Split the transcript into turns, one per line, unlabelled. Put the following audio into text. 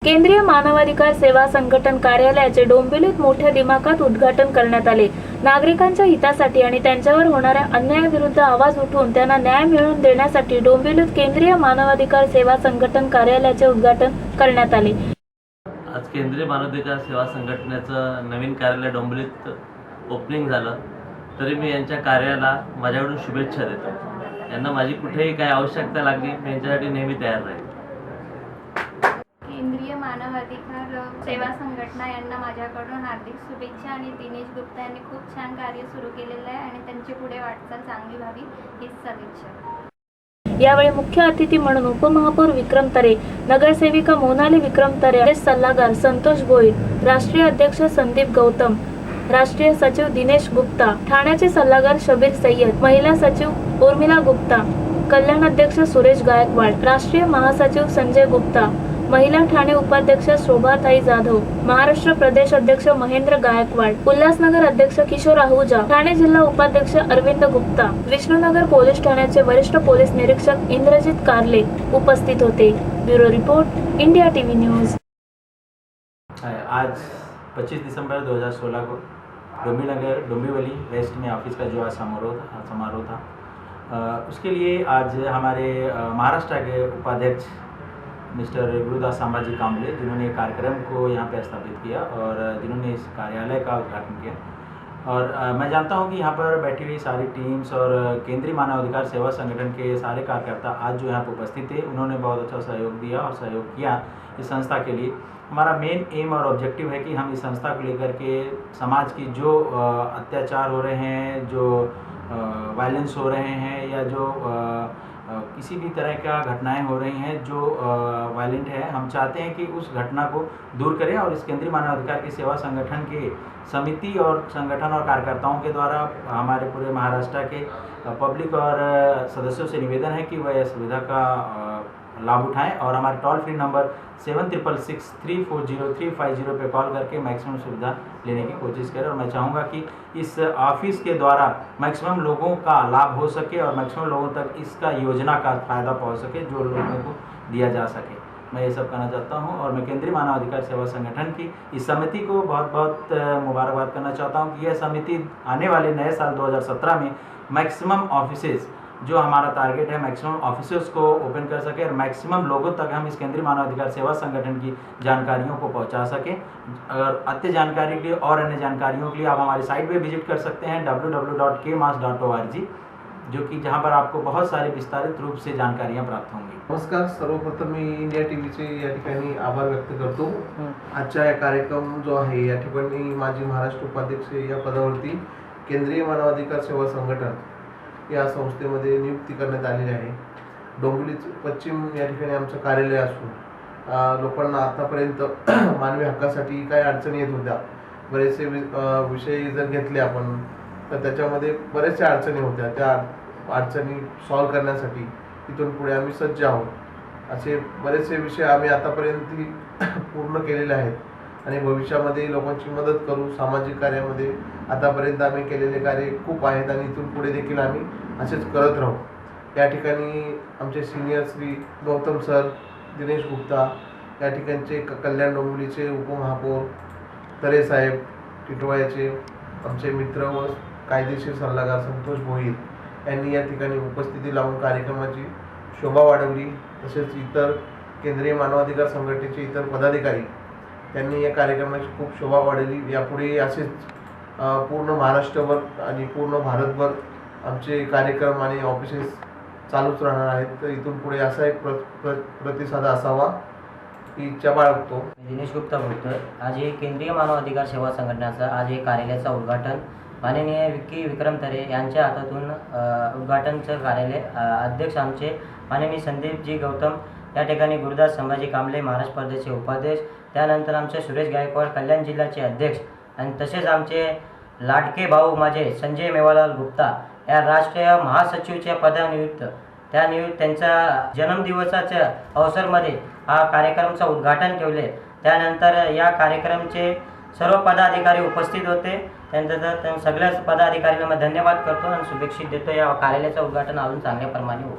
केंद्रीय मानवाधिकार सेवा संघटन कार्यालयाचे डोंबिवलीत मोठ्या दिमाखात उद्घाटन करण्यात आले। नागरिकांच्या हितासाठी आणि त्यांच्यावर होणाऱ्या अन्यायाविरुद्ध आवाज उठवून त्यांना न्याय मिळवून देण्यासाठी डोंबिवलीत केंद्रीय मानवाधिकार सेवा संघटन कार्यालयाचे उद्घाटन करण्यात आले।
आज केंद्रीय मानवाधिकार सेवा संघटनेचं नवीन कार्यालय डोंबिवलीत ओपनिंग झालं, तरी मी यांच्या कार्याला माझ्याकडून शुभेच्छा देतो। यांना माझी कुठेही काही आवश्यकता लागली मी यांच्यासाठी नेहमी तयार राहील।
केंद्रीय मानवाधिकार सेवा संघटना यांना माझ्याकडून हार्दिक शुभेच्छा आणि दिनेश गुप्ता यांनी खूप छान कार्य सुरू केलेलं आहे आणि त्यांची पुढे वाटचाल चांगली व्हावी हीच सदिच्छा।
यावेळी मुख्य अतिथी म्हणून उपमहापौर विक्रम तरे, नगरसेविका मोनाली विक्रम तरे, सल्लागार संतोष भोईर, राष्ट्रीय अध्यक्ष संदीप गौतम, राष्ट्रीय सचिव दिनेश गुप्ता, ठाण्याचे सल्लागार शबीर सय्यद, महिला सचिव उर्मिला गुप्ता, कल्याण अध्यक्ष सुरेश गायकवाड, राष्ट्रीय महासचिव संजय गुप्ता, महिला ठाणे उपाध्यक्ष शोभाताई जाधव, महाराष्ट्र प्रदेश अध्यक्ष महेंद्र गायकवाड, उल्हासनगर अध्यक्ष किशोर आहूजा, ठाणे जिल्हा उपाध्यक्ष अरविंद गुप्ता, विष्णुनगर पोलीस ठाण्याचे वरिष्ठ पोलीस निरीक्षक इंद्रजित कारले उपस्थित होते। Bureau report, India TV news.
आज 25 दिसंबर 2016 को डोंबिवली वेस्ट में ऑफिस का जो आज समारोह था, उसके लिए आज हमारे महाराष्ट्र के उपाध्यक्ष मिस्टर गुरुदास संभाजी कांबले, जिन्होंने कार्यक्रम को यहाँ पे स्थापित किया और जिन्होंने इस कार्यालय का उद्घाटन किया। और मैं जानता हूँ कि यहाँ पर बैठी हुई सारी टीम्स और केंद्रीय मानवाधिकार सेवा संगठन के सारे कार्यकर्ता आज जो यहाँ पर उपस्थित थे, उन्होंने बहुत अच्छा सहयोग दिया और सहयोग किया इस संस्था के लिए। हमारा मेन एम और ऑब्जेक्टिव है कि हम इस संस्था को लेकर के समाज की जो अत्याचार हो रहे हैं, जो वायलेंस हो रहे हैं या जो किसी भी तरह का घटनाएं हो रही हैं जो वायलेंट है, हम चाहते हैं कि उस घटना को दूर करें। और इस केंद्रीय मानवाधिकार की सेवा संगठन के समिति और संगठन और कार्यकर्ताओं के द्वारा हमारे पूरे महाराष्ट्र के पब्लिक और सदस्यों से निवेदन है कि वह इस सुविधा का लाभ उठाएं और हमारे टोल फ्री नंबर 7666340350 पे कॉल करके मैक्सिमम सुविधा लेने की कोशिश करें। और मैं चाहूँगा कि इस ऑफिस के द्वारा मैक्सिमम लोगों का लाभ हो सके और मैक्सिमम लोगों तक इसका योजना का फ़ायदा पहुँच सके जो लोगों को दिया जा सके। मैं ये सब कहना चाहता हूँ और मैं केंद्रीय मानवाधिकार सेवा संगठन की इस समिति को बहुत बहुत मुबारकबाद करना चाहता हूँ कि यह समिति आने वाले नए साल 2017 में मैक्सिमम ऑफिसेज़, जो हमारा टारगेट है, मैक्सिमम ऑफिसेस को ओपन कर सके और मैक्सिमम लोगों तक हम इस केंद्रीय मानवाधिकार सेवा संगठन की जानकारियों को पहुंचा सकें। अगर अन्य जानकारी के लिए और अन्य जानकारियों के लिए आप हमारी साइट पे विजिट कर सकते हैं www.kmas.org, जो कि जहां पर आपको बहुत सारे विस्तारित रूप से जानकारियां प्राप्त होंगी।
नमस्कार, सर्वप्रथम मी इंडिया टीव्हीचे या ठिकाणी आभार व्यक्त करतो। आजचा या कार्यक्रम जो आहे या ठिकाणी माजी महाराष्ट्र उपाध्यक्ष या पदावरती केंद्रीय मानवाधिकार सेवा संघटन या संस्थेमध्ये नियुक्ती करण्यात आलेली आहे। डोंबिवली पश्चिम या ठिकाणी आमचं कार्यालय असून लोकांना आतापर्यंत मानवी हक्कासाठी काय अडचणी येत होत्या, बरेचसे विषय जर घेतले आपण तर त्याच्यामध्ये बरेचशा अडचणी होत्या, त्या अडचणी सॉल्व करण्यासाठी इथून पुढे आम्ही सज्ज आहोत। असे बरेचसे विषय आम्ही आतापर्यंत पूर्ण केलेले आहेत आणि भविष्यामध्ये लोकांची मदत करू। सामाजिक कार्यामध्ये आतापर्यंत आम्ही केलेले कार्य खूप आहेत आणि इथून पुढे देखील आम्ही असेच करत राहू। या ठिकाणी आमचे सिनियर श्री गौतम सर, दिनेश गुप्ता, या ठिकाणचे कल्याण डोंबिवलीचे उपमहापौर तरे साहेब, टिटवाळ्याचे आमचे मित्र व कायदेशीर सल्लागार संतोष भोईर यांनी या ठिकाणी उपस्थिती लावून कार्यक्रमाची शोभा वाढवली। तसेच इतर केंद्रीय मानवाधिकार संघटनेचे इतर पदाधिकारी त्यांनी या कार्यक्रमाची खूप शोभा वाढवली। यापुढे असेच पूर्ण महाराष्ट्रभर आणि पूर्ण भारतभर आमचे कार्यक्रम आणि ऑफिसेस चालूच राहणार आहेत। तर इथून पुढे असा एक प्रतिसाद असावा ही इच्छा बाळगतो।
दिनेश गुप्ता बोलतोय। आज हे केंद्रीय मानवाधिकार सेवा संघटनेचा आज हे कार्यालयाचं उद्घाटन माननीय विक्रम तरे यांच्या हातातून उद्घाटनचं कार्यालय अध्यक्ष आमचे माननीय संदीपजी गौतम, या ठिकाणी गुरुदास संभाजी कांबले, महाराष्ट्र प्रदेशचे उपाध्यक्ष, त्यानंतर आमचे सुरेश गायकवाड, कल्याण जिल्ह्याचे अध्यक्ष, आणि तसेच आमचे लाडके भाऊ माझे संजय मेवालाल गुप्ता या राष्ट्रीय महासचिवच्या पदानियुक्त त्यांचा जन्मदिवसाच्या अवसरमध्ये हा कार्यक्रमचं उद्घाटन ठेवले। त्यानंतर या कार्यक्रमचे सर्व पदाधिकारी उपस्थित होते। त्यानंतर सगळ्याच पदाधिकाऱ्यांना धन्यवाद करतो आणि शुभेच्छा देतो। या कार्यालयाचं उद्घाटन अजून चांगल्या प्रमाणे हो।